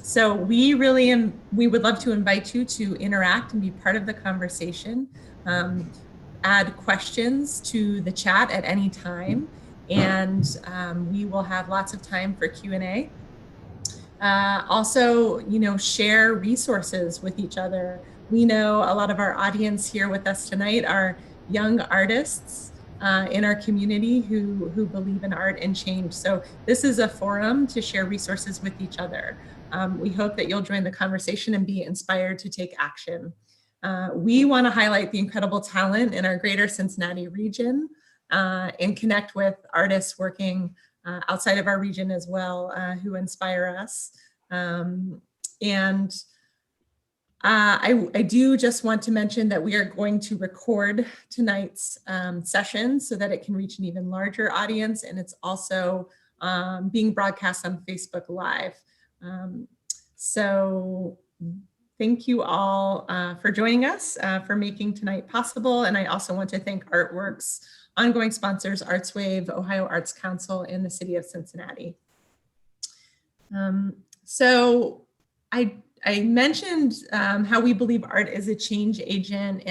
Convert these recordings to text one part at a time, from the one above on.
So we would love to invite you to interact and be part of the conversation. Add questions to the chat at any time, and we will have lots of time for Q&A. Also, share resources with each other. We know a lot of our audience here with us tonight are young artists in our community who believe in art and change. So this is a forum to share resources with each other. We hope that you'll join the conversation and be inspired to take action. We want to highlight the incredible talent in our Greater Cincinnati region and connect with artists working outside of our region as well, who inspire us. I do just want to mention that we are going to record tonight's session so that it can reach an even larger audience, and it's also being broadcast on Facebook Live. So thank you all for joining us, for making tonight possible. And I also want to thank ArtWorks ongoing sponsors, ArtsWave, Ohio Arts Council, and the City of Cincinnati. So I mentioned how we believe art is a change agent.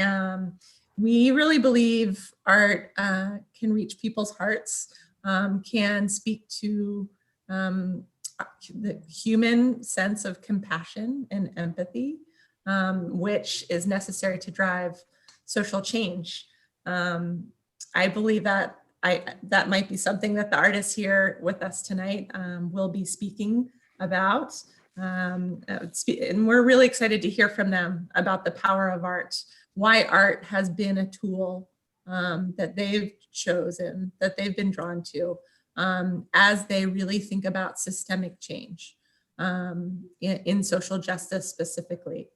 We really believe art can reach people's hearts, can speak to the human sense of compassion and empathy, which is necessary to drive social change. I believe that that might be something that the artists here with us tonight will be speaking about. And we're really excited to hear from them about the power of art, why art has been a tool that they've chosen, that they've been drawn to as they really think about systemic change in social justice specifically.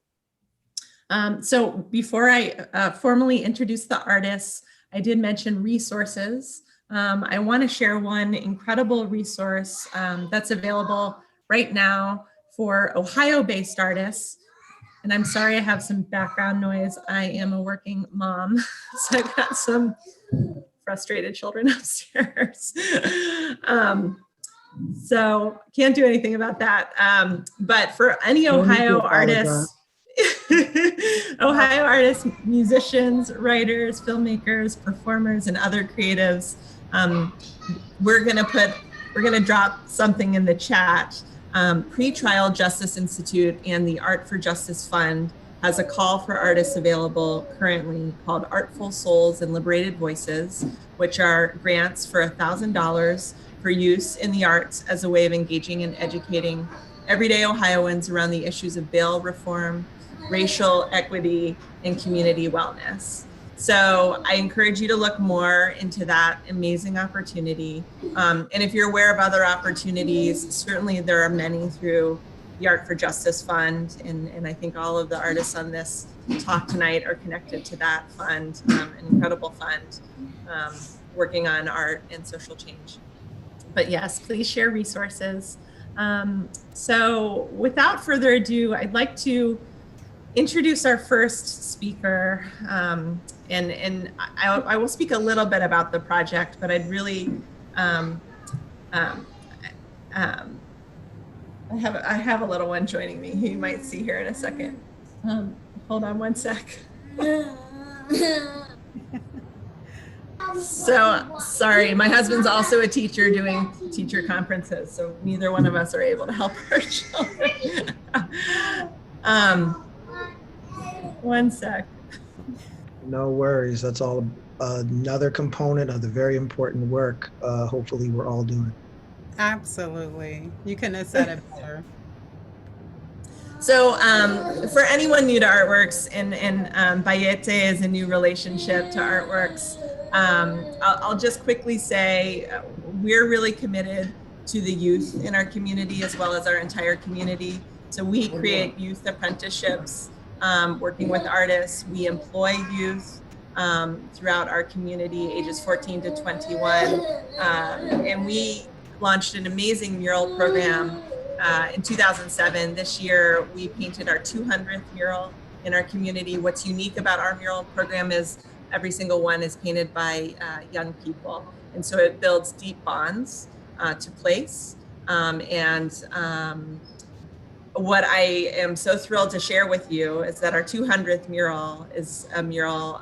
So before I formally introduce the artists, I did mention resources. I want to share one incredible resource that's available right now for Ohio-based artists. And I'm sorry I have some background noise. I am a working mom, so I've got some frustrated children upstairs. So can't do anything about that. But for any Ohio artists, Ohio artists, musicians, writers, filmmakers, performers, and other creatives, we're gonna drop something in the chat. Pretrial Justice Institute and the Art for Justice Fund has a call for artists available currently called Artful Souls and Liberated Voices, which are grants for $1,000 for use in the arts as a way of engaging and educating everyday Ohioans around the issues of bail reform, racial equity, and community wellness. So I encourage you to look more into that amazing opportunity. And if you're aware of other opportunities, certainly there are many through the Art for Justice Fund. And I think all of the artists on this talk tonight are connected to that fund, an incredible fund working on art and social change. But yes, please share resources. So without further ado, I'd like to introduce our first speaker. And I will speak a little bit about the project, but I'd really, I have a little one joining me who you might see here in a second. Hold on one sec. So sorry, my husband's also a teacher doing teacher conferences, so neither one of us are able to help our children. One sec. No worries. That's all another component of the very important work hopefully we're all doing. Absolutely. You couldn't have said it better. So for anyone new to ArtWorks, and Bayeté is a new relationship to ArtWorks, I'll just quickly say we're really committed to the youth in our community as well as our entire community. So we create youth apprenticeships working with artists. We employ youth throughout our community, ages 14 to 21. And we launched an amazing mural program in 2007. This year, we painted our 200th mural in our community. What's unique about our mural program is every single one is painted by young people. And so it builds deep bonds to place. what I am so thrilled to share with you is that our 200th mural is a mural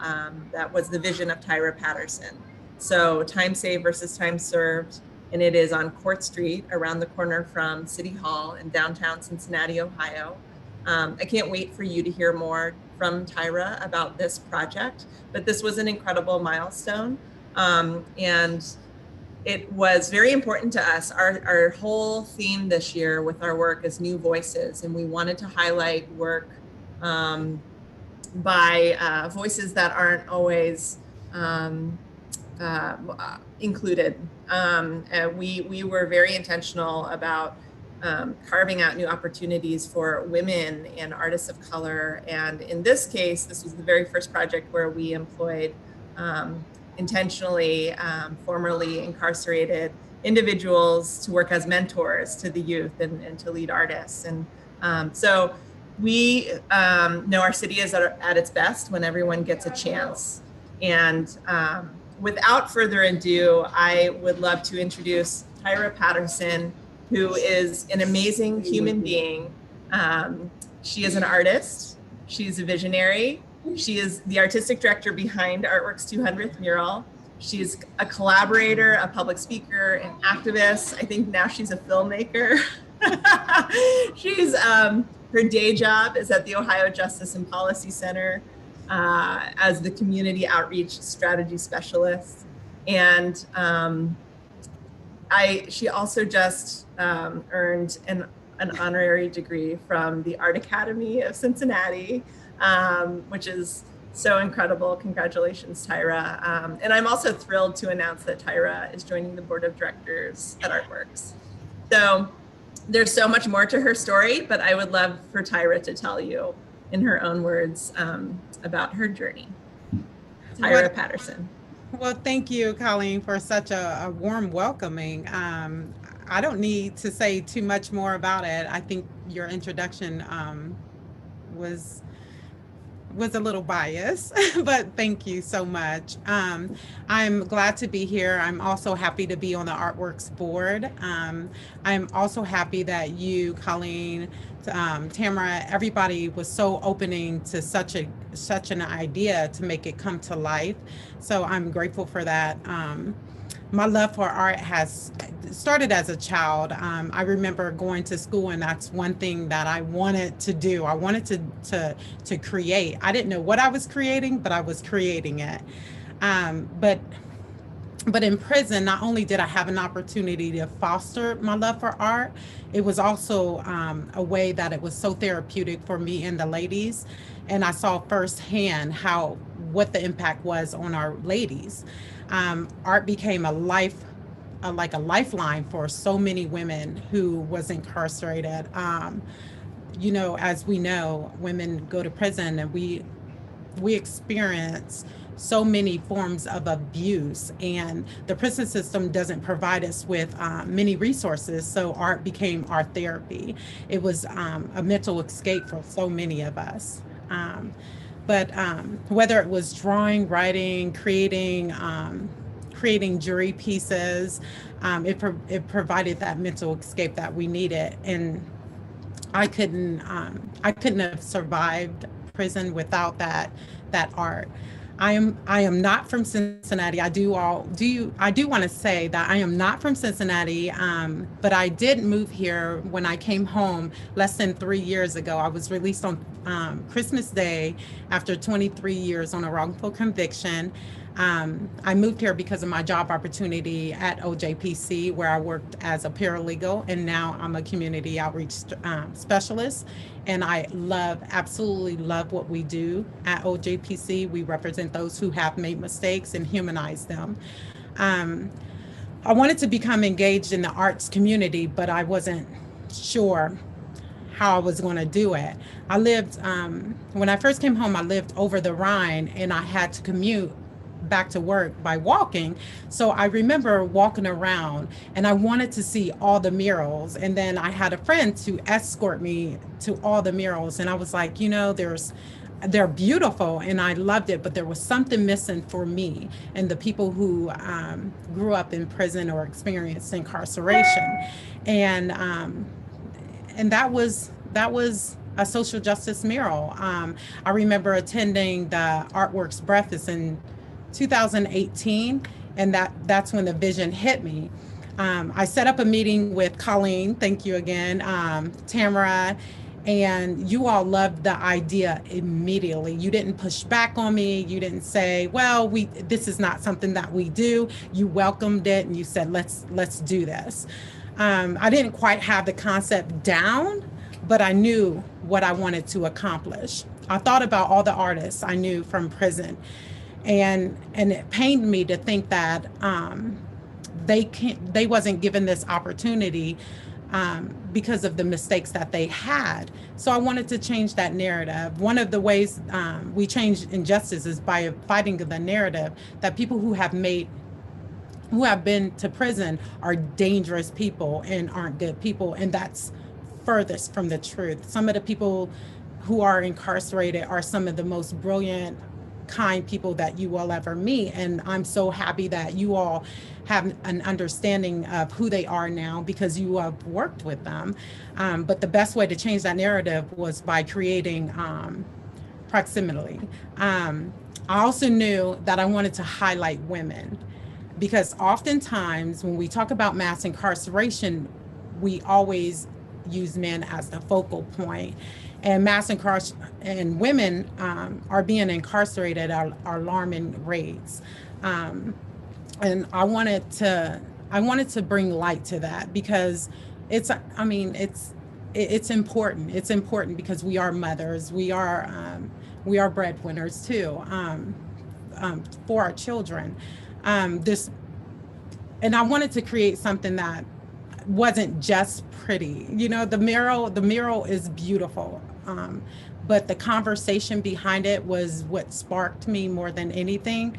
that was the vision of Tyra Patterson. So time saved versus time served. And it is on Court Street around the corner from City Hall in downtown Cincinnati, Ohio. I can't wait for you to hear more from Tyra about this project, but this was an incredible milestone. And it was very important to us. Our whole theme this year with our work is new voices, and we wanted to highlight work by voices that aren't always included. We were very intentional about carving out new opportunities for women and artists of color. And in this case, this was the very first project where we employed intentionally formerly incarcerated individuals to work as mentors to the youth and to lead artists. And so we know our city is at its best when everyone gets a chance. And without further ado, I would love to introduce Tyra Patterson, who is an amazing human being. She is an artist. She's a visionary. She is the artistic director behind Artworks 200th mural. She's a collaborator, a public speaker, an activist. I think now she's a filmmaker. She's her day job is at the Ohio Justice and Policy Center as the community outreach strategy specialist. And she also just earned an honorary degree from the Art Academy of Cincinnati, which is so incredible. Congratulations, Tyra. And I'm also thrilled to announce that Tyra is joining the board of directors at ArtWorks. So there's so much more to her story, but I would love for Tyra to tell you in her own words about her journey. Tyra Patterson. Well, thank you, Colleen, for such a warm welcoming. I don't need to say too much more about it. I think your introduction was a little biased, but thank you so much. I'm glad to be here. I'm also happy to be on the ArtWorks board. I'm also happy that you, Colleen, Tamara, everybody was so opening to such an idea to make it come to life. So I'm grateful for that. My love for art has started as a child. I remember going to school, and that's one thing that I wanted to do. I wanted to create. I didn't know what I was creating, but I was creating it. But in prison, not only did I have an opportunity to foster my love for art, it was also a way that it was so therapeutic for me and the ladies. And I saw firsthand what the impact was on our ladies. Art became a lifeline for so many women who was incarcerated. As we know, women go to prison, and we experience so many forms of abuse, and the prison system doesn't provide us with many resources. So art became our therapy. It was a mental escape for so many of us. But whether it was drawing, writing, creating jury pieces, it provided that mental escape that we needed. And I couldn't have survived prison without that art. I am not from Cincinnati. I do want to say that I am not from Cincinnati, but I did move here when I came home less than 3 years ago. I was released on Christmas Day after 23 years on a wrongful conviction. I moved here because of my job opportunity at OJPC, where I worked as a paralegal, and now I'm a community outreach specialist. And I absolutely love what we do at OJPC. We represent those who have made mistakes and humanize them. I wanted to become engaged in the arts community, but I wasn't sure how I was going to do it. I lived, when I first came home, I lived over the Rhine, and I had to commute back to work by walking. So I remember walking around, and I wanted to see all the murals. And then I had a friend to escort me to all the murals. And I was like, they're beautiful, and I loved it, but there was something missing for me and the people who grew up in prison or experienced incarceration. And that was that was a social justice mural. I remember attending the ArtWorks breakfast in 2018, and that's when the vision hit me. I set up a meeting with Colleen, thank you again, Tamara, and you all loved the idea immediately. You didn't push back on me. You didn't say, well, this is not something that we do. You welcomed it and you said, let's do this. I didn't quite have the concept down, but I knew what I wanted to accomplish. I thought about all the artists I knew from prison, and it pained me to think that they wasn't given this opportunity because of the mistakes that they had. So I wanted to change that narrative. One of the ways we change injustice is by fighting the narrative that people who have been to prison are dangerous people and aren't good people, and that's furthest from the truth. Some of the people who are incarcerated are some of the most brilliant, kind people that you will ever meet, and I'm so happy that you all have an understanding of who they are now because you have worked with them. But the best way to change that narrative was by creating proximity. I also knew that I wanted to highlight women, because oftentimes when we talk about mass incarceration, we always use men as the focal point. And and women are being incarcerated at alarming rates. And I wanted to bring light to that, because it's important. It's important because we are mothers. We are breadwinners too, for our children. And I wanted to create something that wasn't just pretty. You know, the mural is beautiful, but the conversation behind it was what sparked me more than anything.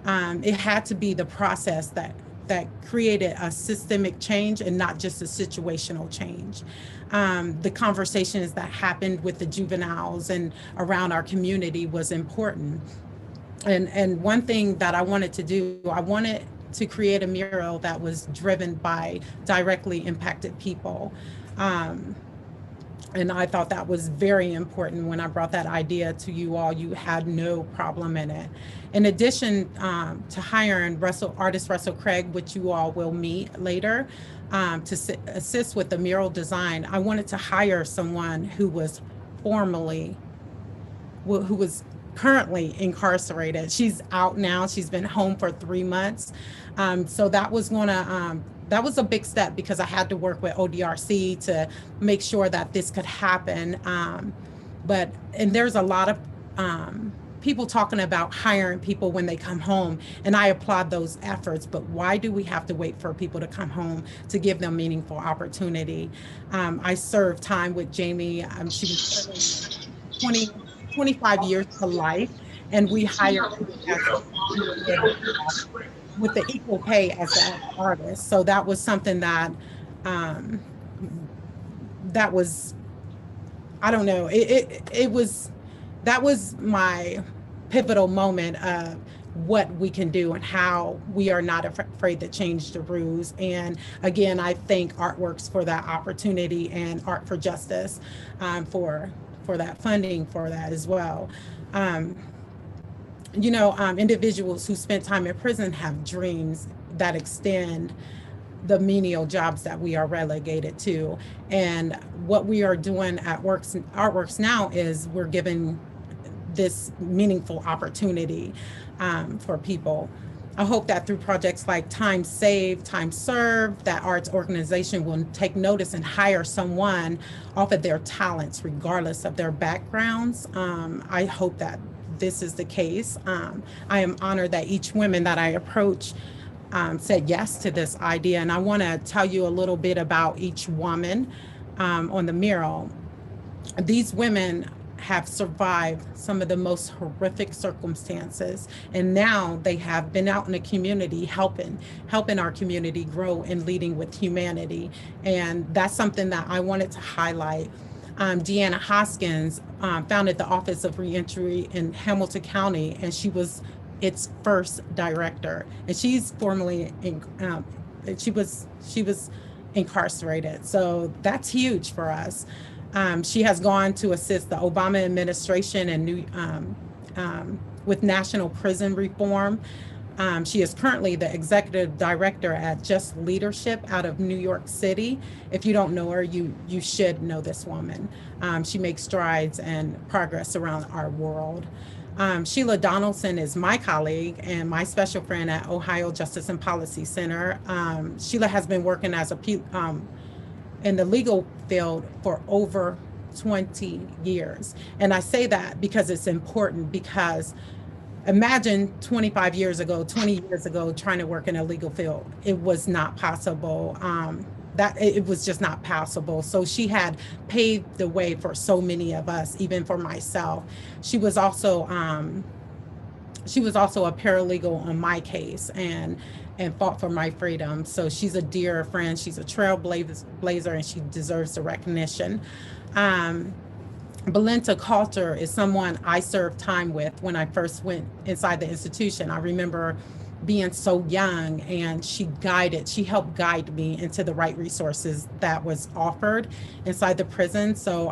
It had to be the process that created a systemic change and not just a situational change. The conversations that happened with the juveniles and around our community was important. And one thing that I wanted to do, I wanted to create a mural that was driven by directly impacted people. And I thought that was very important. When I brought that idea to you all, you had no problem in it. In addition to hiring artist Russell Craig, which you all will meet later, to assist with the mural design, I wanted to hire someone who was currently incarcerated. She's out now. She's been home for 3 months. So that was a big step, because I had to work with ODRC to make sure that this could happen. And there's a lot of people talking about hiring people when they come home, and I applaud those efforts, but why do we have to wait for people to come home to give them meaningful opportunity? I served time with Jamie. She was 25 years to life, and we hired with the equal pay as an artist. So that was something that was, I don't know, that was my pivotal moment of what we can do and how we are not afraid to change the rules. And again, I thank ArtWorks for that opportunity, and Art for Justice for that funding for that as well. Individuals who spent time in prison have dreams that extend the menial jobs that we are relegated to. And what we are doing at ArtWorks now is we're giving this meaningful opportunity for people. I hope that through projects like Time Saved, Time Served, that arts organization will take notice and hire someone off of their talents, regardless of their backgrounds. I hope that this is the case. I am honored that each woman that I approach said yes to this idea. And I want to tell you a little bit about each woman on the mural. These women have survived some of the most horrific circumstances, and now they have been out in the community helping our community grow and leading with humanity. And that's something that I wanted to highlight. Deanna Hoskins founded the Office of Reentry in Hamilton County, and she was its first director. And she's formerly she was incarcerated, so that's huge for us. She has gone to assist the Obama administration and with national prison reform. She is currently the executive director at Just Leadership out of New York City. If you don't know her, you should know this woman. She makes strides and progress around our world. Sheila Donaldson is my colleague and my special friend at Ohio Justice and Policy Center. Sheila has been working as in the legal field for over 20 years. And I say that because it's important, because imagine 25 years ago, 20 years ago, trying to work in a legal field. It was not possible. That it was just not possible. So she had paved the way for so many of us, even for myself. She was also a paralegal on my case and fought for my freedom. So she's a dear friend. She's a trailblazer, and she deserves the recognition. Belinda Coulter is someone I served time with when I first went inside the institution. I remember being so young, and she helped guide me into the right resources that was offered inside the prison. So,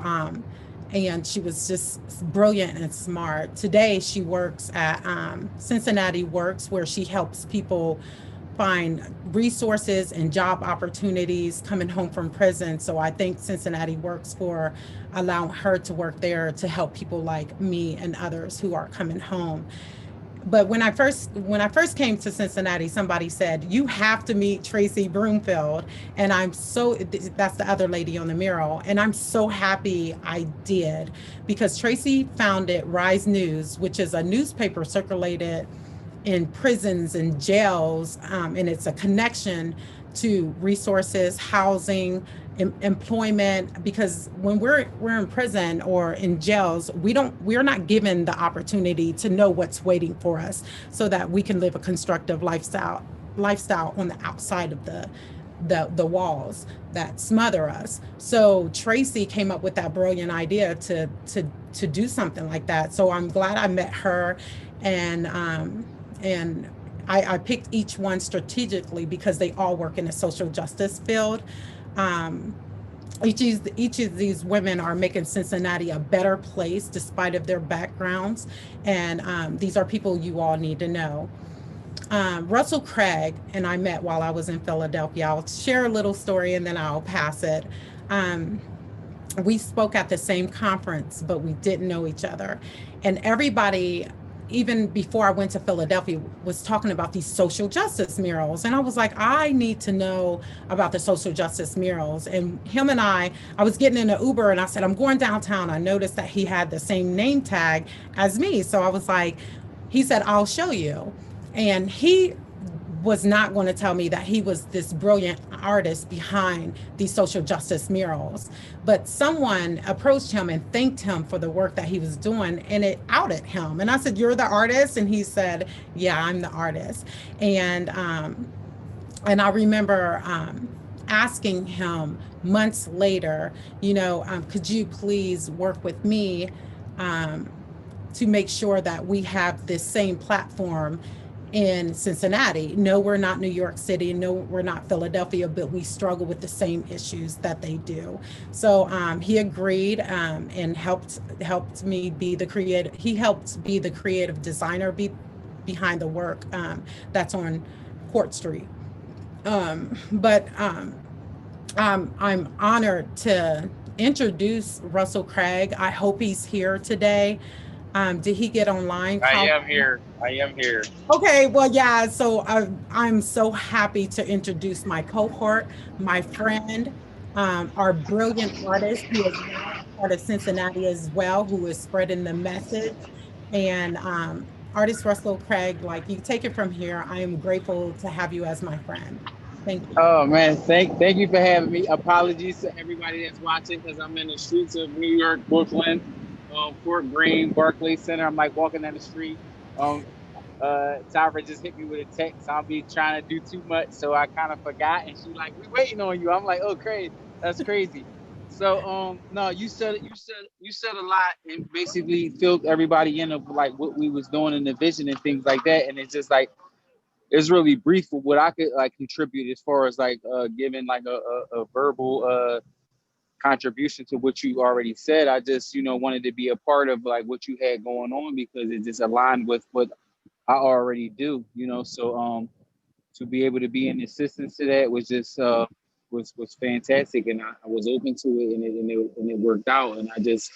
and she was just brilliant and smart. Today, she works at Cincinnati Works, where she helps people find resources and job opportunities coming home from prison. So I thank Cincinnati Works for allowing her to work there to help people like me and others who are coming home. But when I first came to Cincinnati, somebody said, you have to meet Tracy Broomfield. And that's the other lady on the mural. And I'm so happy I did, because Tracy founded Rise News, which is a newspaper circulated in prisons and jails. And it's a connection to resources, housing, employment, because when we're in prison or in jails, we're not given the opportunity to know what's waiting for us, so that we can live a constructive lifestyle on the outside of the walls that smother us. So Tracy came up with that brilliant idea to do something like that. So I'm glad I met her, and I picked each one strategically because they all work in the social justice field. Each of these women are making Cincinnati a better place despite of their backgrounds. And these are people you all need to know. Russell Craig and I met while I was in Philadelphia. I'll share a little story and then I'll pass it. We spoke at the same conference, but we didn't know each other. And everybody, even before I went to Philadelphia, was talking about these social justice murals. And I was like, I need to know about the social justice murals. And him and I was getting in an Uber, and I said, I'm going downtown. I noticed that he had the same name tag as me. So I was like, he said, I'll show you. And he was not going to tell me that he was this brilliant artist behind these social justice murals. But someone approached him and thanked him for the work that he was doing, and it outed him. And I said, you're the artist? And he said, yeah, I'm the artist. And I remember asking him months later, could you please work with me to make sure that we have this same platform in Cincinnati? No, we're not New York City. No, we're not Philadelphia, but we struggle with the same issues that they do. So he agreed and helped me be the creative. He helped be the creative designer behind the work that's on Court Street. I'm honored to introduce Russell Craig. I hope he's here today. Did he get online? I am here. Okay, well, yeah, so I'm so happy to introduce my cohort, my friend, our brilliant artist who is now part of Cincinnati as well, who is spreading the message. And artist Russell Craig, you take it from here. I am grateful to have you as my friend. Thank you. Oh man, thank you for having me. Apologies to everybody that's watching, because I'm in the streets of New York, Brooklyn, Fort Greene, Barclays Center. I'm walking down the street. Tyra just hit me with a text. I'll be trying to do too much, so I kind of forgot. And she's like, "We waiting on you." I'm like, "Oh, crazy! That's crazy." So, no, you said a lot, and basically filled everybody in of what we was doing in the vision and things like that. And it's just it's really brief for what I could contribute as far as giving a verbal contribution to what you already said. I just, wanted to be a part of like what you had going on because it just aligned with what I already do, So to be able to be an assistant to that was just was fantastic, and I was open to it, and it worked out, and I just,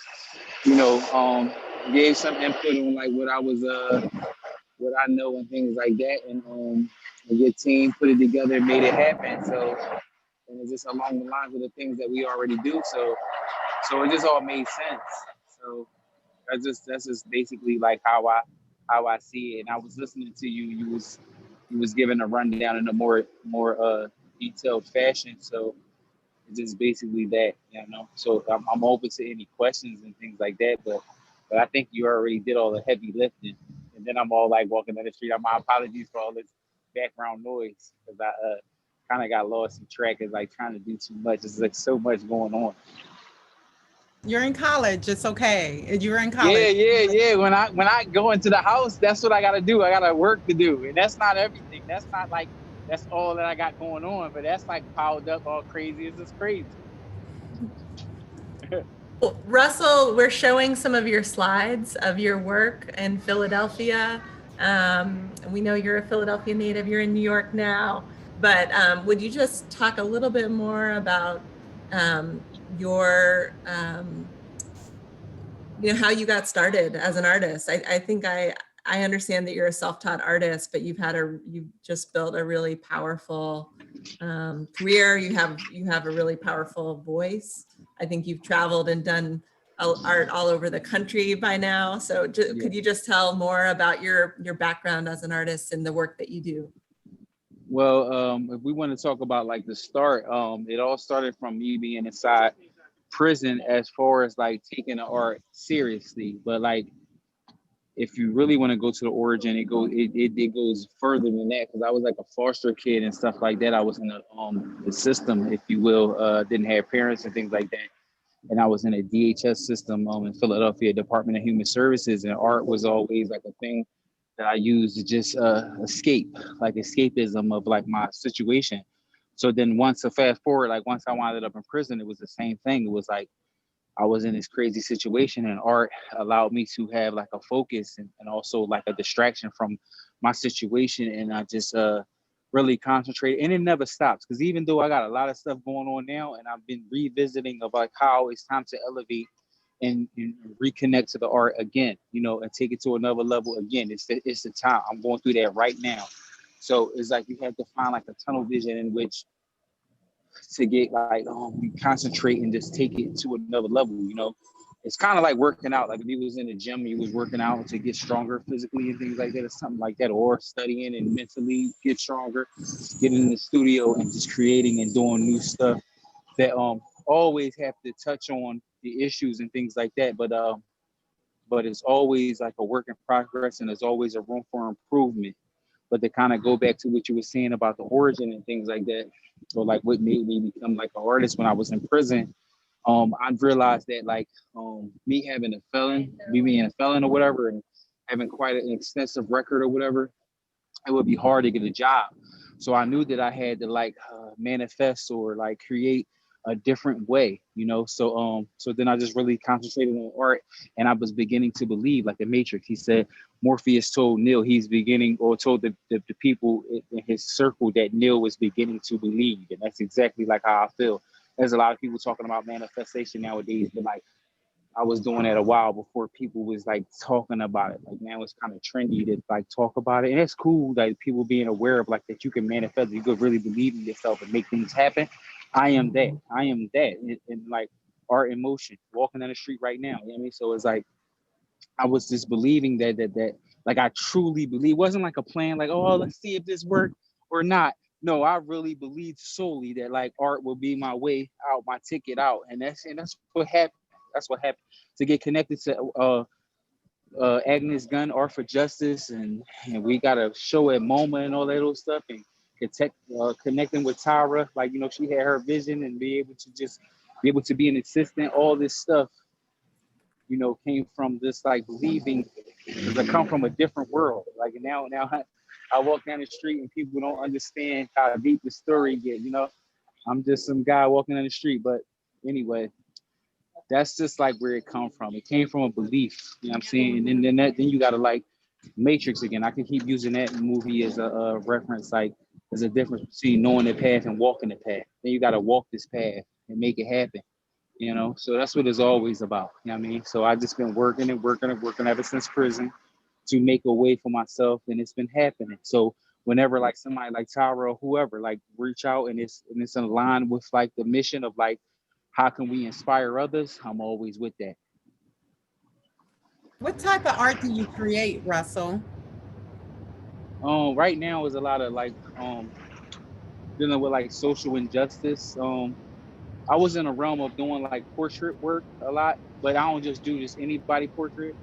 gave some input on like what I was what I know and things like that, and your team put it together and made it happen. So, and it's just along the lines of the things that we already do. So it just all made sense. So that's just basically like how I see it. And I was listening to you. You was giving a rundown in a more detailed fashion. So it's just basically that, So I'm open to any questions and things like that. But I think you already did all the heavy lifting. And then I'm all like walking down the street. My apologies for all this background noise because I kind of got lost in track as like trying to do too much. There's like so much going on. You're in college. It's okay. You're in college. Yeah. When I go into the house, that's what I got to do. I got to work to do. And that's not everything. That's not like, that's all that I got going on. But that's like piled up all crazy. It's just crazy. Russell, we're showing some of your slides of your work in Philadelphia. We know you're a Philadelphia native. You're in New York now. But would you just talk a little bit more about your, how you got started as an artist? I think I understand that you're a self-taught artist, but you've just built a really powerful career. You have a really powerful voice. I think you've traveled and done art all over the country by now. So could you just tell more about your background as an artist and the work that you do? Well, if we want to talk about like the start, it all started from me being inside prison as far as like taking the art seriously. But like, if you really want to go to the origin, it goes further than that, because I was like a foster kid and stuff like that. I was in the system, if you will, didn't have parents and things like that. And I was in a DHS system in Philadelphia, Department of Human Services, and art was always like a thing that I used to just escape, like escapism of like my situation. So then once I wound up in prison, it was the same thing. It was like I was in this crazy situation, and art allowed me to have like a focus and also like a distraction from my situation. And I just really concentrated, and it never stops. Because even though I got a lot of stuff going on now, and I've been revisiting of like how it's time to elevate and reconnect to the art again, and take it to another level again. It's the time. I'm going through that right now. So it's like you have to find like a tunnel vision in which to get like you concentrate and just take it to another level. It's kind of like working out. Like if you was in the gym, you was working out to get stronger physically and things like that, or something like that, or studying and mentally get stronger, getting in the studio and just creating and doing new stuff that always have to touch on the issues and things like that, but it's always like a work in progress, and there's always a room for improvement. But to kind of go back to what you were saying about the origin and things like that, or like what made me become like an artist when I was in prison, I realized that like me being a felon or whatever, and having quite an extensive record or whatever, it would be hard to get a job. So I knew that I had to like manifest or like create a different way, So then I just really concentrated on art, and I was beginning to believe, like the Matrix. He said Morpheus told Neo told the people in his circle that Neo was beginning to believe, and that's exactly like how I feel. There's a lot of people talking about manifestation nowadays, but like I was doing that a while before people was like talking about it. Like now it's kind of trendy to like talk about it, and it's cool like people being aware of like that you can manifest, you could really believe in yourself and make things happen. I am that. And like art in motion, walking down the street right now. You know what I mean? So it's like I was just believing that like I truly believe. It wasn't like a plan, like, oh, let's see if this worked or not. No, I really believed solely that like art will be my way out, my ticket out, and that's what happened. That's what happened. To get connected to Agnes Gunn, Art for Justice, and we got a show at MoMA and all that old stuff, and connecting with Tyra, like she had her vision and be able to be an assistant. All this stuff, came from this like believing, because I come from a different world. Like now I walk down the street and people don't understand how deep the story get. I'm just some guy walking down the street, but anyway, that's just like where it come from. It came from a belief, you know what I'm saying? And then you gotta like Matrix again. I can keep using that movie as a reference. Like there's a difference between knowing the path and walking the path. Then you gotta walk this path and make it happen. You know, so that's what it's always about. You know what I mean? So I just been working ever since prison to make a way for myself, and it's been happening. So whenever like somebody like Tyra or whoever like reach out and it's in line with like the mission of like how can we inspire others, I'm always with that. What type of art do you create, Russell? Right now is a lot of like dealing with like social injustice. I was in a realm of doing like portrait work a lot, but I don't just do just anybody portrait.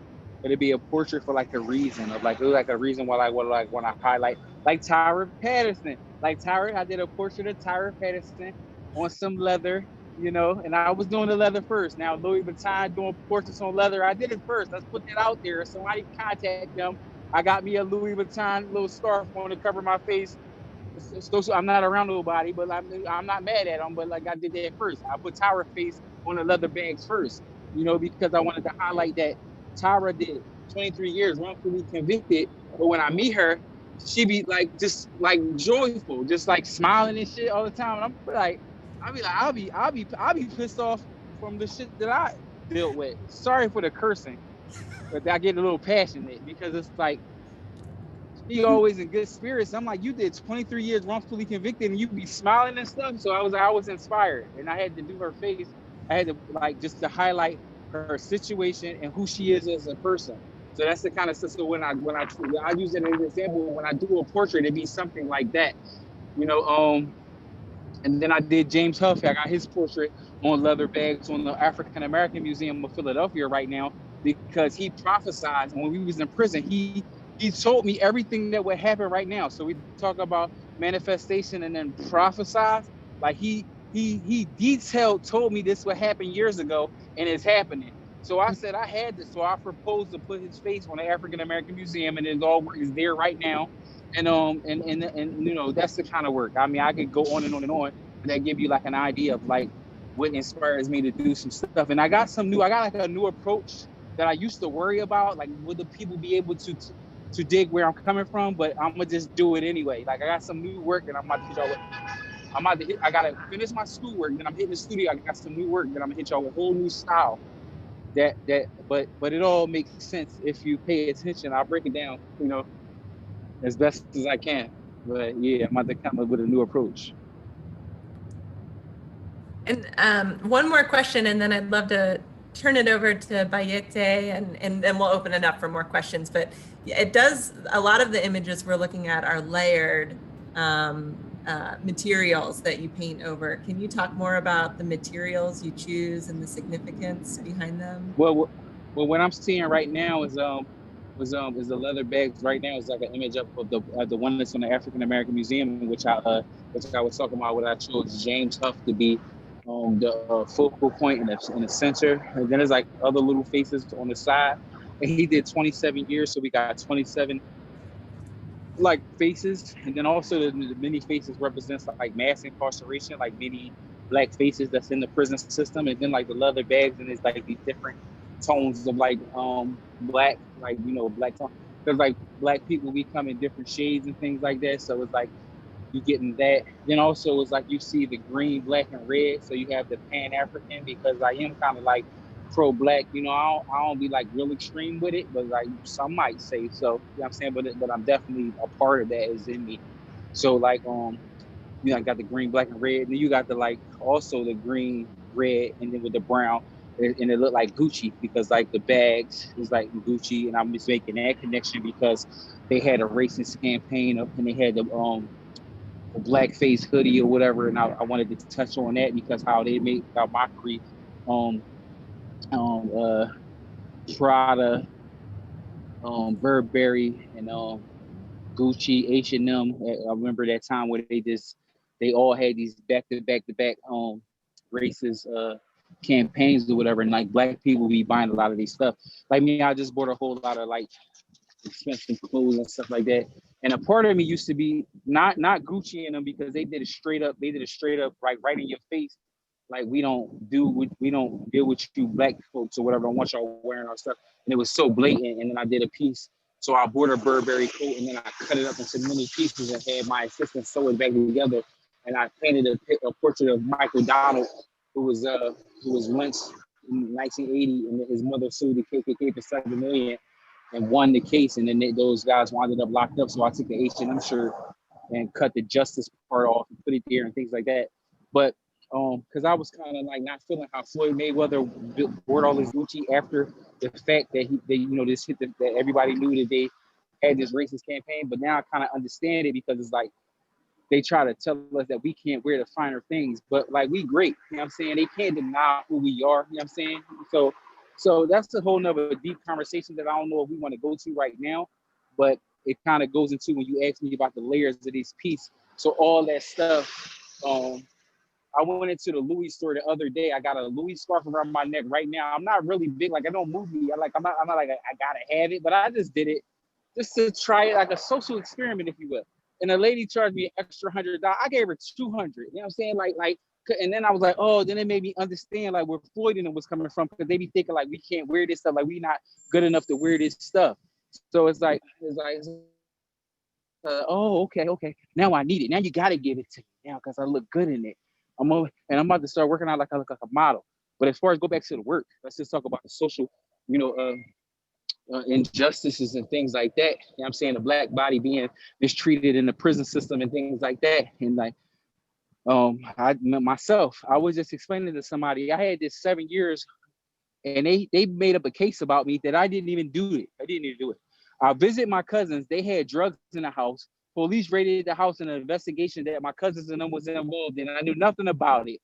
It'd be a portrait for like a reason of like a reason why I would like want to highlight like Tyra Patterson. Like Tyra, I did a portrait of Tyra Patterson on some leather, you know, and I was doing the leather first. Now Louis Vuitton doing portraits on leather, I did it first. Let's put that out there. Somebody contact them. I got me a Louis Vuitton little scarf on to cover my face. So I'm not around nobody, but I'm not mad at them. But like I did that first. I put Tyra face on the leather bags first, you know, because I wanted to highlight that Tyra did 23 years wrongfully convicted. But when I meet her, she be like just like joyful, just like smiling and shit all the time. And I'll be pissed off from the shit that I dealt with. Sorry for the cursing, but I get a little passionate because it's like he always in good spirits. I'm like, you did 23 years wrongfully convicted and you be smiling and stuff. So I was inspired, and I had to do her face. I had to like just to highlight her situation and who she is as a person. So that's the kind of stuff. So when I use it as an example, when I do a portrait, it'd be something like that, you know. And then I did James Huffy. I got his portrait on leather bags on the African American Museum of Philadelphia right now because he prophesied. And when we was in prison, he told me everything that would happen right now. So we talk about manifestation and then prophesied. Like he detailed told me this would happen years ago, and it's happening. So I said I had this. So I proposed to put his face on the African American Museum, and it's all is there right now. And you know, that's the kind of work. I mean, I could go on and on and on, but that give you like an idea of like what inspires me to do some stuff. And I got like a new approach that I used to worry about, like would the people be able to dig where I'm coming from, but I'm gonna just do it anyway. Like I got some new work that I'm about to hit y'all with. I gotta finish my schoolwork, then I'm hitting the studio. I got some new work that I'm gonna hit y'all with a whole new style. But it all makes sense if you pay attention. I'll break it down, you know, as best as I can. But yeah, I'm about to come up with a new approach. And one more question, and then I'd love to turn it over to Bayeté, and then we'll open it up for more questions. But it does, a lot of the images we're looking at are layered materials that you paint over. Can you talk more about the materials you choose and the significance behind them? Well, what I'm seeing right now is the leather bags. Right now is like an image of the one that's on the African American Museum, which I was talking about. What I chose James Huff to be the focal point in the center, and then there's like other little faces on the side. And he did 27 years, so we got 27 like faces, and then also the many faces represents like mass incarceration, like many black faces that's in the prison system, and then like the leather bags, and it's like these different tones of like black, like you know, black tone, because like black people we come in different shades and things like that. So it's like you getting that. Then also it's like you see the green, black, and red. So you have the Pan-African, because I am kind of like pro-black, you know. I don't be like real extreme with it, but like some might say so. You know what I'm saying? But I'm definitely a part of that is in me. So like you know, I got the green, black, and red. And then you got the like also the green, red, and then with the brown, and it looked like Gucci because like the bags is like Gucci, and I'm just making that connection because they had a racist campaign up and they had the blackface hoodie or whatever, and I wanted to touch on that because how they make a mockery Prada, Burberry, and Gucci, H&M. I remember that time where they all had these back to back racist campaigns or whatever, and like black people be buying a lot of these stuff. Like me, I just bought a whole lot of like expensive clothes and stuff like that. And a part of me used to be not Gucci in them because they did a straight up right in your face, like we don't deal with you black folks or whatever. I want y'all wearing our stuff. And it was so blatant. And then I did a piece. So I bought a Burberry coat and then I cut it up into many pieces and had my assistant sew it back together. And I painted a portrait of Michael Donald, who was once in 1980, and his mother sued the KKK for $7 million and won the case. And then those guys wound up locked up. So I took the H&M shirt and cut the justice part off and put it there and things like that. But because I was kind of like not feeling how Floyd Mayweather wore all his Gucci after the fact that this hit that everybody knew that they had this racist campaign. But now I kind of understand it, because it's like they try to tell us that we can't wear the finer things, but like we great, you know what I'm saying? They can't deny who we are, you know what I'm saying? So that's a whole nother deep conversation that I don't know if we want to go to right now, but it kind of goes into when you asked me about the layers of this piece. So all that stuff, I went into the Louis store the other day. I got a Louis scarf around my neck right now. I'm not really big, like I don't move me. I'm not like I gotta have it, but I just did it just to try it, like a social experiment, if you will. And the lady charged me an extra $100. I gave her $200. You know what I'm saying? Like, and then I was like, oh, then it made me understand like where Floyd and it was coming from, because they be thinking like we can't wear this stuff, like we not good enough to wear this stuff. So it's like, oh, okay. Now I need it. Now you gotta give it to me now because I look good in it. I'm about to start working out like I look like a model. But as far as go back to the work, let's just talk about the social, injustices and things like that. You know what I'm saying? The black body being mistreated in the prison system and things like that. And like, I was just explaining to somebody, I had this 7 years and they made up a case about me that I didn't even do it. I visit my cousins. They had drugs in the house. Police raided the house in an investigation that my cousins and them was involved in. I knew nothing about it.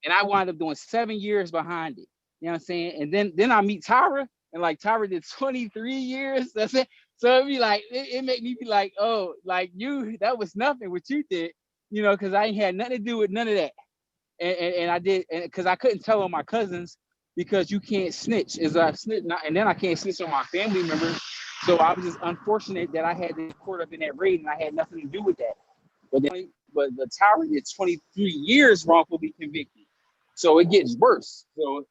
And I wound up doing 7 years behind it. You know what I'm saying? And then I meet Tyra, and like Tyra did 23 years. That's it. So it'd be like, it made me be like, oh, like that was nothing what you did, because I ain't had nothing to do with none of that. And I did, and because I couldn't tell on my cousins, because you can't snitch. And then I can't snitch on my family members. So I was just unfortunate that I had to get caught up in that raid and I had nothing to do with that. But the Tyra did 23 years wrongfully convicted. So it gets worse. So,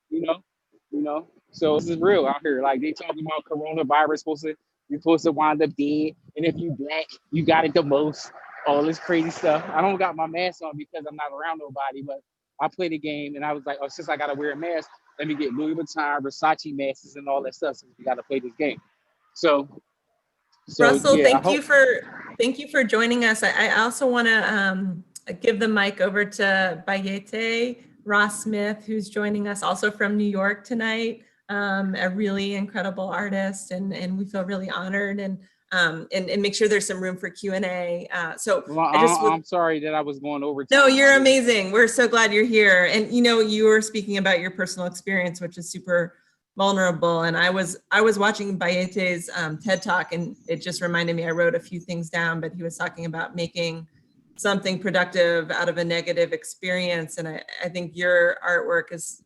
so this is real out here. Like they talking about coronavirus, you're supposed to wind up dead. And if you black, you got it the most. All this crazy stuff. I don't got my mask on because I'm not around nobody, but I play the game and I was like, oh, since I got to wear a mask, let me get Louis Vuitton, Versace masks and all that stuff since we got to play this game. So Russell, yeah, thank you for joining us. I also want to give the mic over to Bayeté Ross Smith, who's joining us also from New York tonight, a really incredible artist, and we feel really honored and make sure there's some room for Q&A. I'm sorry that I was going over. No, you're amazing. We're so glad you're here. And you were speaking about your personal experience, which is super vulnerable. And I was watching Bayeté's TED Talk, and it just reminded me, I wrote a few things down, but he was talking about making something productive out of a negative experience. And I think your artwork is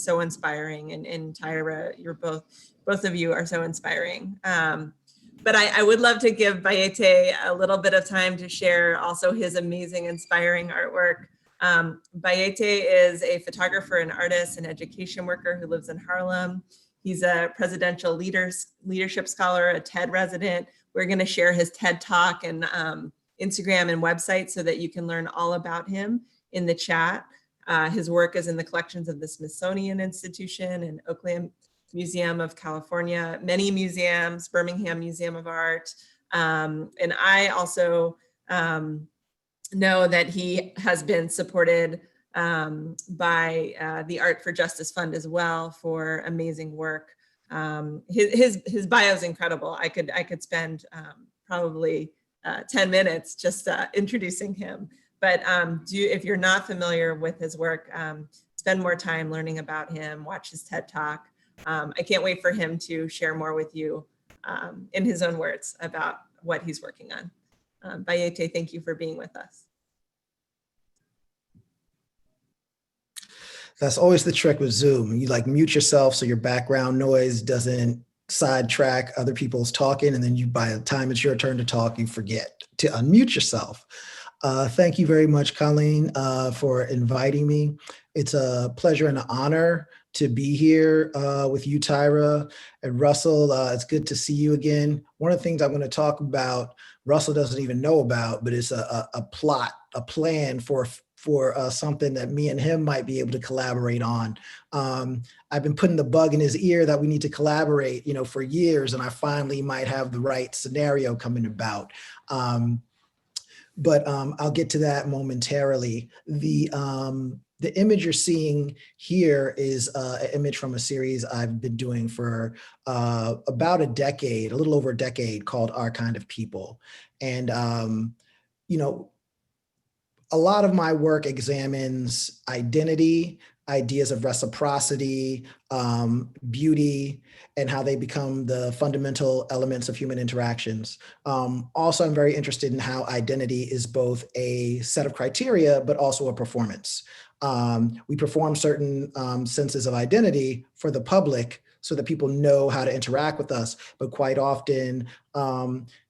so inspiring. And Tyra, you're both of you are so inspiring. But I would love to give Bayeté a little bit of time to share also his amazing, inspiring artwork. Bayeté is a photographer and artist and education worker who lives in Harlem. He's a presidential leadership scholar, a TED resident. We're going to share his TED Talk and Instagram and website so that you can learn all about him in the chat. His work is in the collections of the Smithsonian Institution and Oakland Museum of California, many museums, Birmingham Museum of Art. And I also know that he has been supported by the Art for Justice Fund as well for amazing work. His bio is incredible. I could spend probably 10 minutes just introducing him. But if you're not familiar with his work, spend more time learning about him, watch his TED Talk. I can't wait for him to share more with you in his own words about what he's working on. Bayeté, thank you for being with us. That's always the trick with Zoom. You like mute yourself so your background noise doesn't sidetrack other people's talking, and then by the time it's your turn to talk, you forget to unmute yourself. Thank you very much, Colleen, for inviting me. It's a pleasure and an honor to be here with you, Tyra, and Russell. It's good to see you again. One of the things I'm going to talk about, Russell doesn't even know about, but it's a plot, a plan for something that me and him might be able to collaborate on. I've been putting the bug in his ear that we need to collaborate, for years, and I finally might have the right scenario coming about. But I'll get to that momentarily. The image you're seeing here is an image from a series I've been doing for about a decade, a little over a decade, called Our Kind of People. And, a lot of my work examines identity, ideas of reciprocity, beauty, and how they become the fundamental elements of human interactions. Also, I'm very interested in how identity is both a set of criteria, but also a performance. We perform certain senses of identity for the public so that people know how to interact with us, but quite often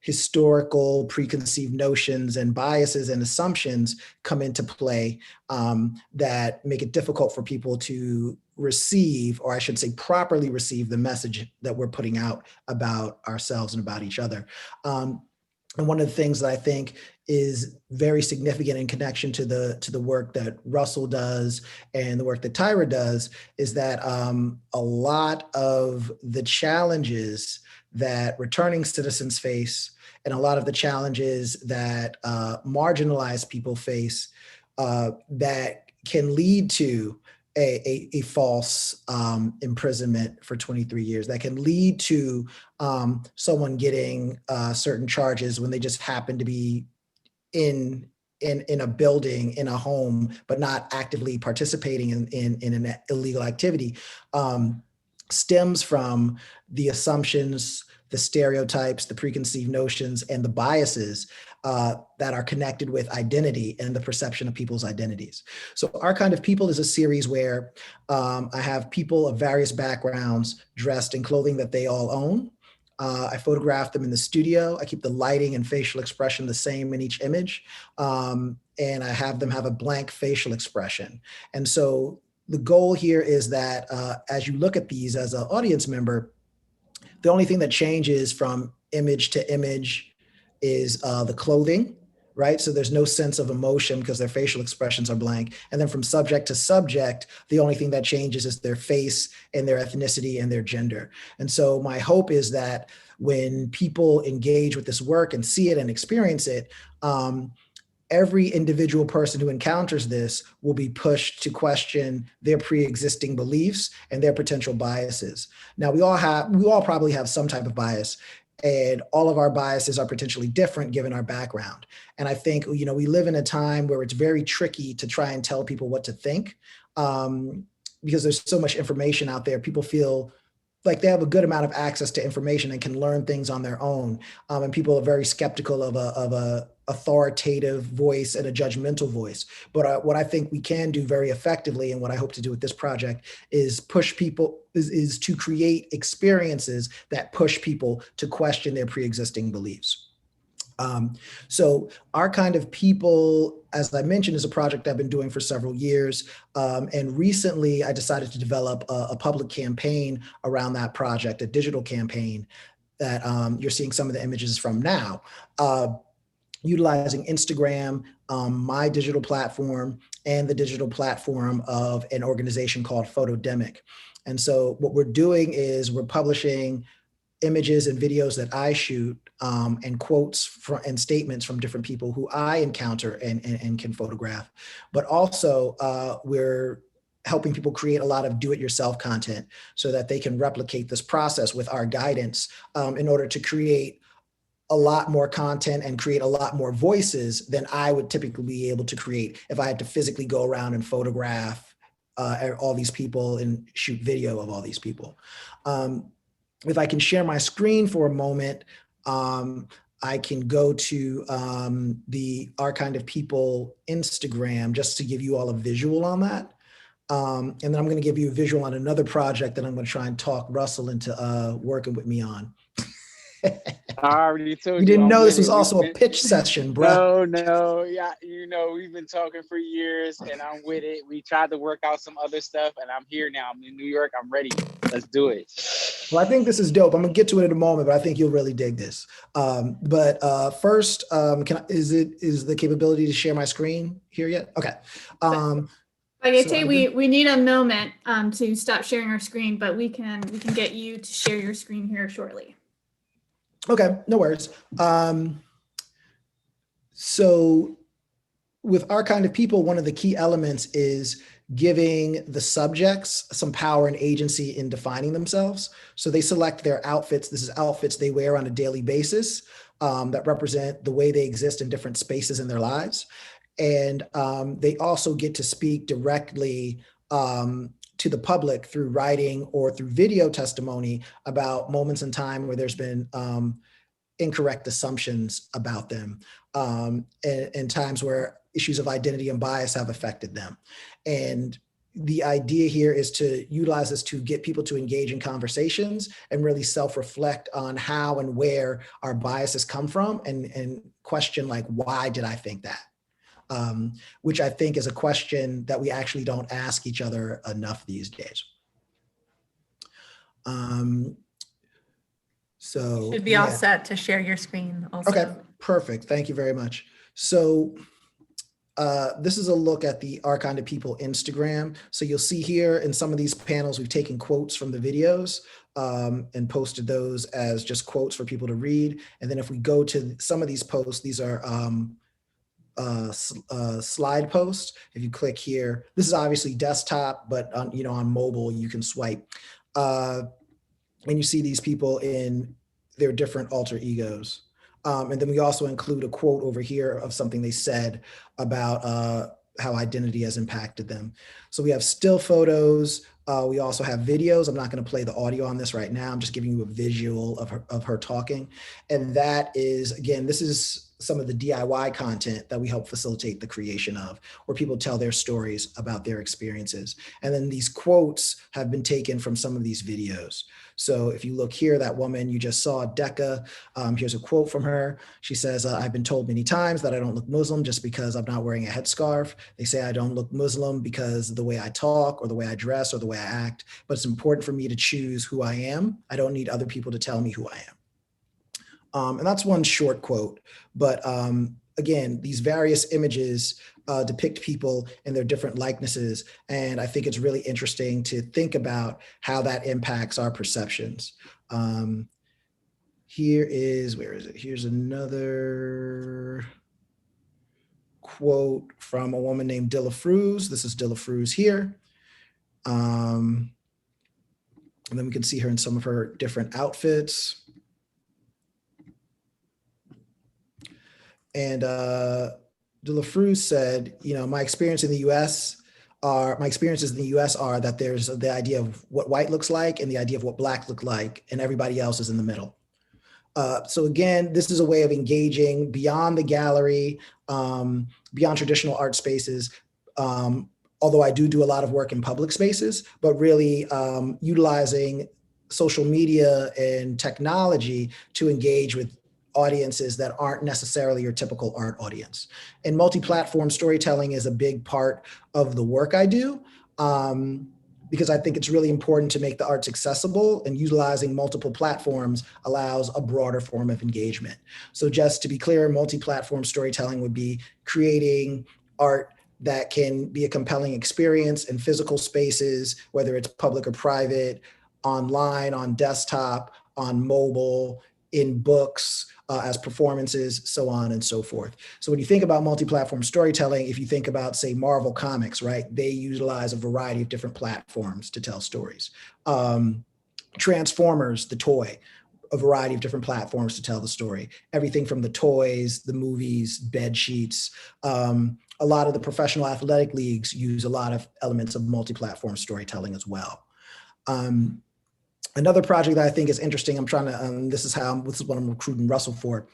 historical preconceived notions and biases and assumptions come into play that make it difficult for people to receive, or I should say properly receive, the message that we're putting out about ourselves and about each other. And one of the things that I think is very significant in connection to the work that Russell does and the work that Tyra does is that a lot of the challenges that returning citizens face and a lot of the challenges that marginalized people face that can lead to a false imprisonment for 23 years, that can lead to someone getting certain charges when they just happen to be in a building, in a home, but not actively participating in an illegal activity, stems from the assumptions, the stereotypes, the preconceived notions, and the biases that are connected with identity and the perception of people's identities. So Our Kind of People is a series where I have people of various backgrounds dressed in clothing that they all own. I photograph them in the studio. I keep the lighting and facial expression the same in each image. And I have them have a blank facial expression. And so the goal here is that as you look at these as an audience member, the only thing that changes from image to image is the clothing, right? So there's no sense of emotion because their facial expressions are blank. And then from subject to subject, the only thing that changes is their face and their ethnicity and their gender. And so my hope is that when people engage with this work and see it and experience it, every individual person who encounters this will be pushed to question their pre-existing beliefs and their potential biases. Now, we all probably have some type of bias, and all of our biases are potentially different given our background. And I think, we live in a time where it's very tricky to try and tell people what to think because there's so much information out there. People feel like they have a good amount of access to information and can learn things on their own. And people are very skeptical of a authoritative voice and a judgmental voice. But what I think we can do very effectively, and what I hope to do with this project, is push people, is to create experiences that push people to question their pre-existing beliefs. So Our Kind of People, as I mentioned, is a project I've been doing for several years. And recently I decided to develop a public campaign around that project, a digital campaign that you're seeing some of the images from now. Utilizing Instagram, my digital platform, and the digital platform of an organization called Photodemic. And so what we're doing is we're publishing images and videos that I shoot and quotes and statements from different people who I encounter and can photograph. But also we're helping people create a lot of do-it-yourself content so that they can replicate this process with our guidance in order to create a lot more content and create a lot more voices than I would typically be able to create if I had to physically go around and photograph all these people and shoot video of all these people. If I can share my screen for a moment, I can go to the Our Kind of People Instagram just to give you all a visual on that. And then I'm going to give you a visual on another project that I'm going to try and talk Russell into working with me on. I already told You didn't I'm know this with was it. also a pitch session, bro. No, yeah, we've been talking for years, and I'm with it. We tried to work out some other stuff, and I'm here now. I'm in New York. I'm ready. Let's do it. Well, I think this is dope. I'm gonna get to it in a moment, but I think you'll really dig this. First, is the capability to share my screen here yet? Okay. Bayeté, we need a moment to stop sharing our screen, but we can get you to share your screen here shortly. Okay, no worries. So with our kind of people, one of the key elements is giving the subjects some power and agency in defining themselves. So they select their outfits. This is outfits they wear on a daily basis that represent the way they exist in different spaces in their lives. And they also get to speak directly to the public through writing or through video testimony about moments in time where there's been incorrect assumptions about them and times where issues of identity and bias have affected them. And the idea here is to utilize this to get people to engage in conversations and really self-reflect on how and where our biases come from and question, like, why did I think that? Which I think is a question that we actually don't ask each other enough these days. So Should be all set to share your screen also. Okay, perfect. Thank you very much. So this is a look at the Our Kind of People Instagram. So you'll see here in some of these panels, we've taken quotes from the videos and posted those as just quotes for people to read. And then if we go to some of these posts, these are slide posts. If you click here, this is obviously desktop, but on mobile, you can swipe. And you see these people in their different alter egos. And then we also include a quote over here of something they said about how identity has impacted them. So we have still photos. We also have videos. I'm not going to play the audio on this right now. I'm just giving you a visual of her talking. And that is, again, this is some of the DIY content that we help facilitate the creation of, where people tell their stories about their experiences. And then these quotes have been taken from some of these videos. So if you look here, that woman you just saw, Decca, here's a quote from her. She says, I've been told many times that I don't look Muslim just because I'm not wearing a headscarf. They say I don't look Muslim because of the way I talk or the way I dress or the way I act, but it's important for me to choose who I am. I don't need other people to tell me who I am. And that's one short quote, but again, these various images depict people in their different likenesses. And I think it's really interesting to think about how that impacts our perceptions. Here is, where is it? Here's another quote from a woman named Dilla Fruz. This is Dilla Fruz here. And then we can see her in some of her different outfits. And Dilla Fruz said, my experiences in the US are that there's the idea of what white looks like and the idea of what black look like, and everybody else is in the middle. So again, this is a way of engaging beyond the gallery, beyond traditional art spaces, although I do a lot of work in public spaces, but really utilizing social media and technology to engage with audiences that aren't necessarily your typical art audience. And multi-platform storytelling is a big part of the work I do, because I think it's really important to make the arts accessible, and utilizing multiple platforms allows a broader form of engagement. So just to be clear, multi-platform storytelling would be creating art that can be a compelling experience in physical spaces, whether it's public or private, online, on desktop, on mobile, in books, as performances, so on and so forth. So when you think about multi-platform storytelling, if you think about, say, Marvel Comics, right, they utilize a variety of different platforms to tell stories. Transformers, the toy, a variety of different platforms to tell the story. Everything from the toys, the movies, bed sheets. A lot of the professional athletic leagues use a lot of elements of multi-platform storytelling as well. Another project that I think is interesting, I'm trying to, this is what I'm recruiting Russell for,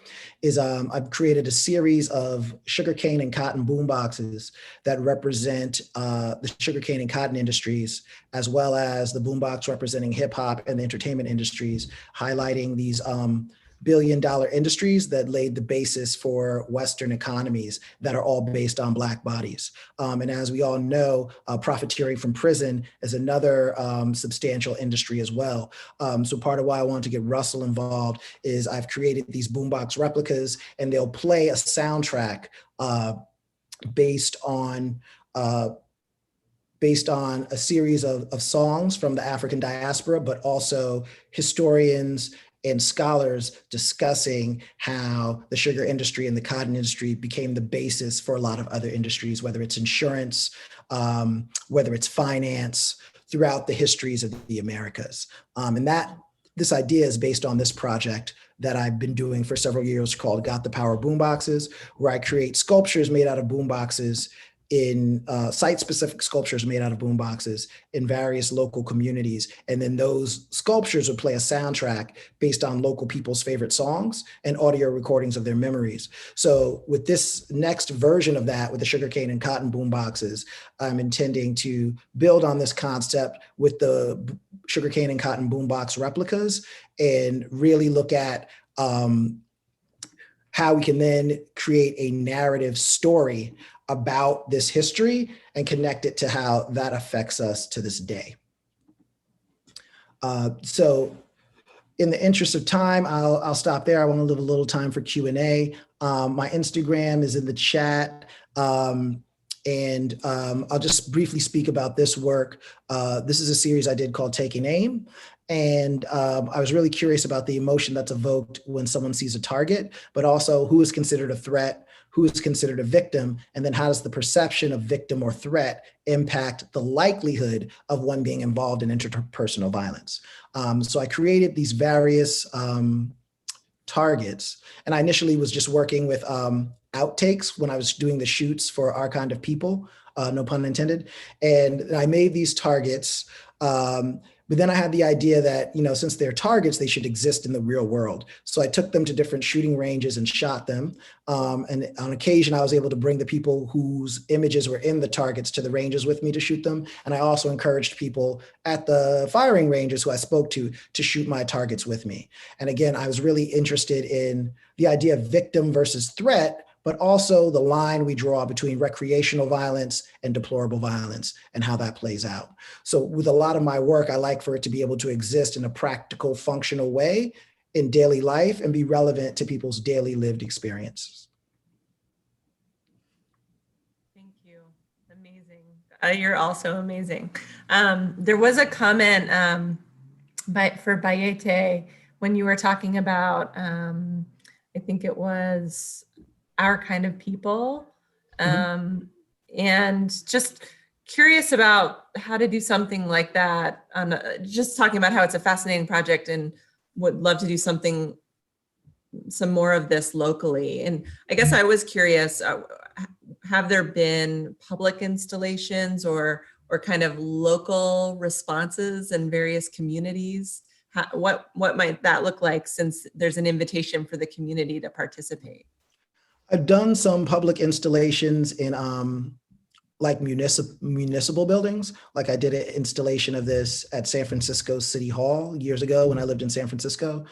is I've created a series of sugarcane and cotton boomboxes that represent the sugarcane and cotton industries, as well as the boombox representing hip hop and the entertainment industries, highlighting these billion-dollar industries that laid the basis for Western economies that are all based on Black bodies. And as we all know, profiteering from prison is another substantial industry as well. So part of why I wanted to get Russell involved is I've created these boombox replicas, and they'll play a soundtrack based on a series of songs from the African diaspora, but also historians and scholars discussing how the sugar industry and the cotton industry became the basis for a lot of other industries, whether it's insurance, whether it's finance, throughout the histories of the Americas. And this idea is based on this project that I've been doing for several years called Got the Power Boomboxes, where I create sculptures made out of boomboxes in site-specific sculptures made out of boomboxes in various local communities. And then those sculptures would play a soundtrack based on local people's favorite songs and audio recordings of their memories. So with this next version of that, with the sugarcane and cotton boomboxes, I'm intending to build on this concept with the sugarcane and cotton boombox replicas and really look at how we can then create a narrative story about this history and connect it to how that affects us to this day. So in the interest of time, I'll stop there. I want to leave a little time for Q&A. My Instagram is in the chat. I'll just briefly speak about this work. This is a series I did called Taking Aim. And I was really curious about the emotion that's evoked when someone sees a target, but also who is considered a threat, who is considered a victim, and then how does the perception of victim or threat impact the likelihood of one being involved in interpersonal violence. So I created these various targets, and I initially was just working with outtakes when I was doing the shoots for Our Kind of People, no pun intended, and I made these targets. But then I had the idea that, since they're targets, they should exist in the real world. So I took them to different shooting ranges and shot them. And on occasion, I was able to bring the people whose images were in the targets to the ranges with me to shoot them. And I also encouraged people at the firing ranges who I spoke to shoot my targets with me. And again, I was really interested in the idea of victim versus threat, but also the line we draw between recreational violence and deplorable violence and how that plays out. So with a lot of my work, I like for it to be able to exist in a practical, functional way in daily life and be relevant to people's daily lived experiences. Thank you. Amazing. You're also amazing. There was a comment for Bayeté when you were talking about, I think it was Our Kind of People, and just curious about how to do something like that. Just talking about how it's a fascinating project and would love to do some more of this locally. And I guess I was curious, have there been public installations or kind of local responses in various communities? What might that look like, since there's an invitation for the community to participate? I've done some public installations in like municipal buildings. Like I did an installation of this at San Francisco City Hall years ago when I lived in San Francisco.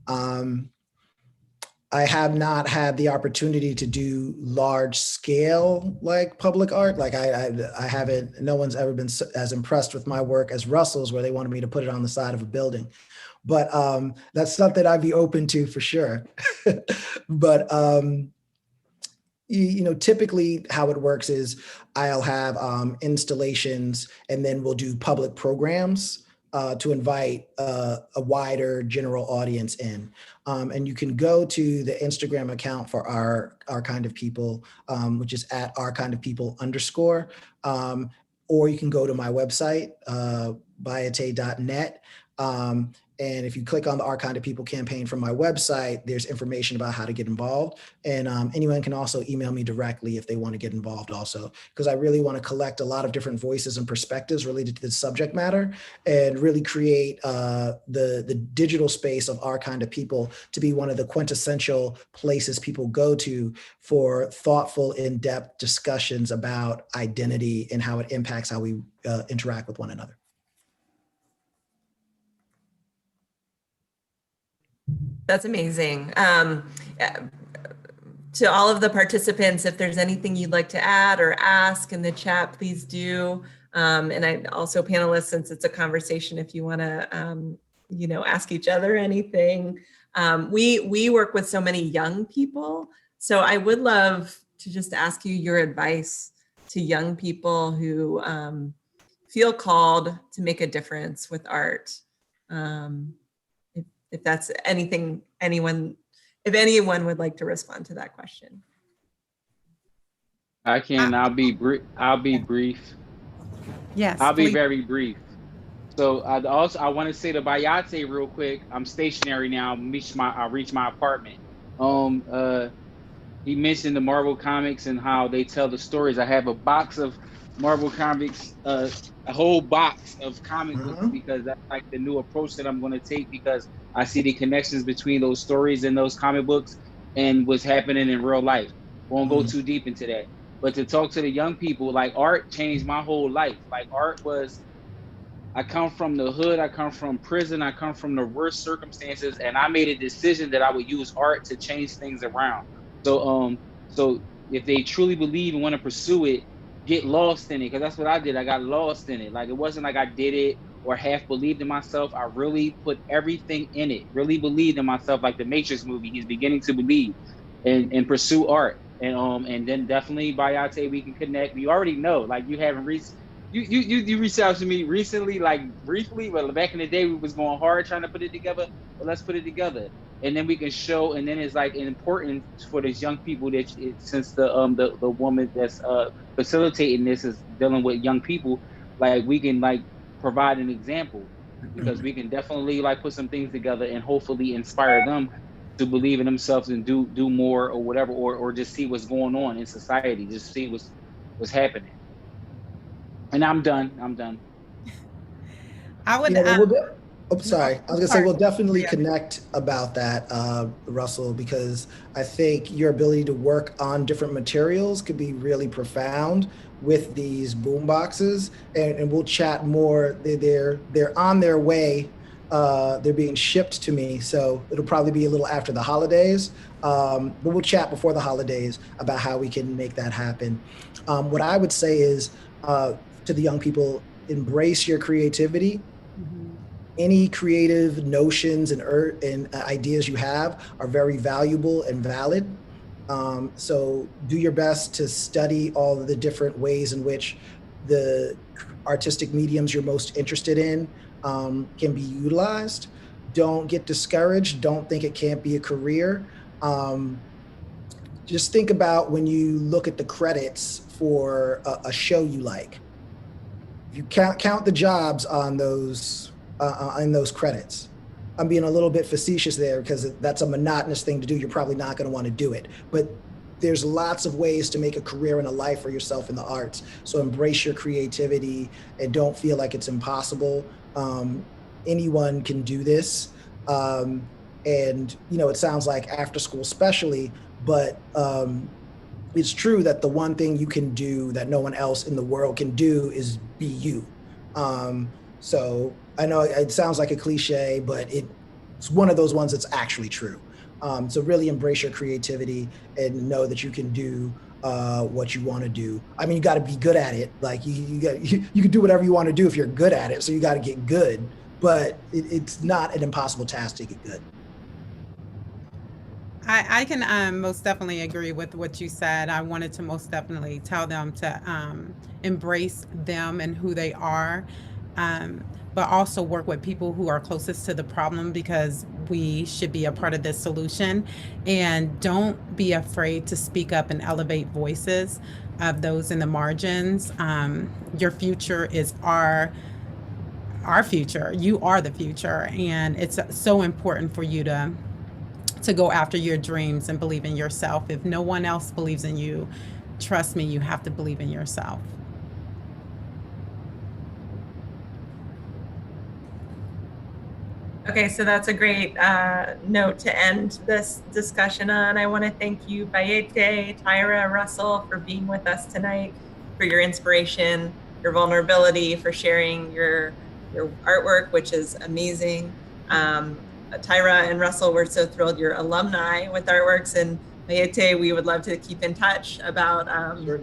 I have not had the opportunity to do large scale like public art. Like I haven't, no one's ever been as impressed with my work as Russell's, where they wanted me to put it on the side of a building. But that's something I'd be open to for sure. But typically how it works is I'll have installations, and then we'll do public programs to invite a wider general audience in. And you can go to the Instagram account for our Kind of People, which is at ourkindofpeople_, or you can go to my website, bayeté.net. And if you click on the Our Kind of People campaign from my website, there's information about how to get involved. And anyone can also email me directly if they want to get involved also, because I really want to collect a lot of different voices and perspectives related to this subject matter and really create the digital space of Our Kind of People to be one of the quintessential places people go to for thoughtful, in-depth discussions about identity and how it impacts how we interact with one another. That's amazing. To all of the participants, if there's anything you'd like to add or ask in the chat, please do. And I also, panelists, since it's a conversation, if you want to, ask each other anything. We work with so many young people, so I would love to just ask you your advice to young people who feel called to make a difference with art. If that's anything, if anyone would like to respond to that question. I can. I'll be brief. Yes, I'll be please. very brief. So I want to say to Bayeté real quick. I'm stationary now. I'll reach my apartment. He mentioned the Marvel comics and how they tell the stories. I have a box of Marvel comics, a whole box of comic books, because that's like the new approach that I'm going to take, because I see the connections between those stories and those comic books and what's happening in real life. Won't go too deep into that. But to talk to the young people, like, art changed my whole life. Like, art was, I come from the hood, I come from prison, I come from the worst circumstances, and I made a decision that I would use art to change things around. So if they truly believe and want to pursue it, get lost in it, because that's what I did. I got lost in it. Like, it wasn't like I did it or half believed in myself. I really put everything in it, really believed in myself, like the Matrix movie. He's beginning to believe and pursue art. And then definitely, Bayeté, we can connect. We already know, like, you haven't reached. You reached out to me recently, like briefly, but back in the day we was going hard trying to put it together. But let's put it together, and then we can show. And then it's like important for these young people that since the woman that's facilitating this is dealing with young people, like, we can like provide an example, because we can definitely like put some things together and hopefully inspire them to believe in themselves and do more or whatever, or just see what's going on in society, just see what's happening. And I'm done. I would. Sorry. I was gonna say we'll definitely connect about that, Russell, because I think your ability to work on different materials could be really profound with these boom boxes, and we'll chat more. They're on their way. They're being shipped to me, so it'll probably be a little after the holidays. But we'll chat before the holidays about how we can make that happen. What I would say is, to the young people, embrace your creativity. Any creative notions and ideas you have are very valuable and valid. So do your best to study all of the different ways in which the artistic mediums you're most interested in can be utilized. Don't get discouraged. Don't think it can't be a career. Just think about when you look at the credits for a show you like. If you count the jobs on those in those credits. I'm being a little bit facetious there because that's a monotonous thing to do. You're probably not going to want to do it, but there's lots of ways to make a career and a life for yourself in the arts. So embrace your creativity and don't feel like it's impossible. Anyone can do this. And it sounds like after school especially, but it's true that the one thing you can do that no one else in the world can do is be you. So I know it sounds like a cliche, but it's one of those ones that's actually true. So really embrace your creativity and know that you can do what you want to do. I mean, you got to be good at it. Like you can do whatever you want to do if you're good at it. So you got to get good, but it's not an impossible task to get good. I can most definitely agree with what you said. I wanted to most definitely tell them to embrace them and who they are, but also work with people who are closest to the problem, because we should be a part of this solution. And don't be afraid to speak up and elevate voices of those in the margins. Your future is our future. You are the future, and it's so important for you to go after your dreams and believe in yourself. If no one else believes in you, trust me, you have to believe in yourself. Okay, so that's a great note to end this discussion on. I want to thank you, Bayeté, Tyra, Russell, for being with us tonight, for your inspiration, your vulnerability, for sharing your artwork, which is amazing. Tyra and Russell, we're so thrilled you're alumni with ArtWorks, and Bayeté, we would love to keep in touch about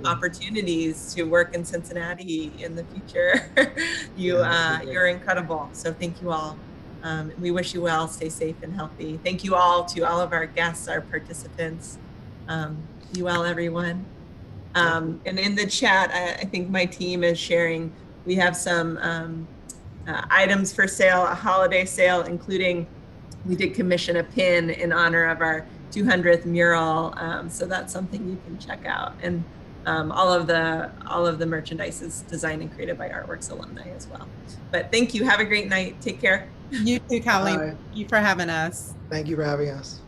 opportunities to work in Cincinnati in the future. You're incredible. So thank you all. We wish you well, stay safe and healthy. Thank you all to all of our guests, our participants. Be well, everyone. And in the chat, I think my team is sharing, we have some items for sale, a holiday sale, including we did commission a pin in honor of our 200th mural. So that's something you can check out. And all of the merchandise is designed and created by ArtWorks alumni as well. But thank you. Have a great night. Take care. You too, Colleen. Thank you for having us. Thank you for having us.